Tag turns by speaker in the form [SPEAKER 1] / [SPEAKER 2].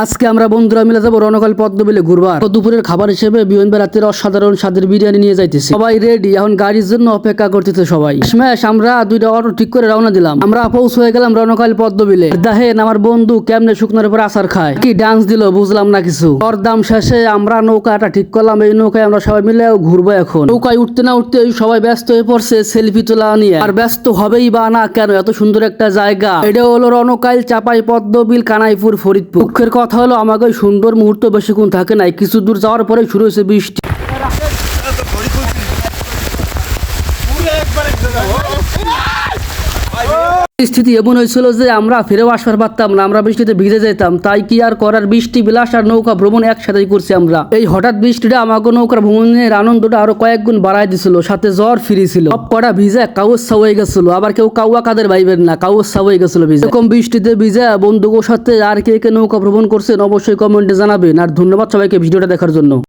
[SPEAKER 1] আজকে আমরা বন্ধুরা মিলে যাবো রণকাল পদ্মবিলে ঘুরবার। দুপুরের খাবার হিসেবে বিহন রাতের অসাধারণ স্বাদের বিরিয়ানি নিয়ে যাইতেছি। সবাই রেডি, এখন গাড়ির জন্য অপেক্ষা করতেছে সবাই। শেষমেশ আমরা দুইটা অটো ঠিক করে রওনা দিলাম। আমরা পৌঁছ হয়ে গেলাম রণকাল পদ্মবিলে। দেখেন আমার বন্ধু কেমনে শুকনোর উপর আচার খায়, কি ডান্স দিল বুঝলাম না কিছু। দরদাম শেষে আমরা নৌকাটা ঠিক করলাম, এই নৌকায় আমরা সবাই মিলে ঘুরবো। এখন নৌকায় উঠতে না উঠতে সবাই ব্যস্ত হয়ে পড়ছে সেলফি তোলা নিয়ে। আর ব্যস্ত হবেই বা না কেন, এত সুন্দর একটা জায়গা। এটা হলো রণকাল চাপাই পদ্মবিল কানাইপুর ফরিদপুর। দুঃখের কথা হলো আমাকে ওই সুন্দর মুহূর্ত বেশিক্ষণ থাকে নাই, কিছু দূর যাওয়ার পরে শুরু হয়েছে বৃষ্টি। স্থিতি এমন হয়েছিল যে আমরা ফিরেও আসবার পারতাম না, আমরা বৃষ্টিতে ভিজে যেতাম। তাই কি আর করার, বৃষ্টি বিলাস আর নৌকা ভ্রমণ একসাথেই করছি আমরা। এই হঠাৎ বৃষ্টিটা আমাকে নৌকার ভ্রমণের আনন্দটা আরো কয়েক গুণ বাড়াই দিছিল, সাথে জ্বর ফিরেছিল। সব কটা ভিজে কাউসা হয়ে গেছিল, আবার কেউ কাউয়া কাদের ভাইবেন না, কাউসা হয়ে গেছিল ভিজে। এরকম বৃষ্টিতে ভিজে বন্ধুদের সাথে আর কে কে নৌকা ভ্রমণ করছেন অবশ্যই কমেন্টে জানাবেন। আর ধন্যবাদ সবাইকে ভিডিওটা দেখার জন্য।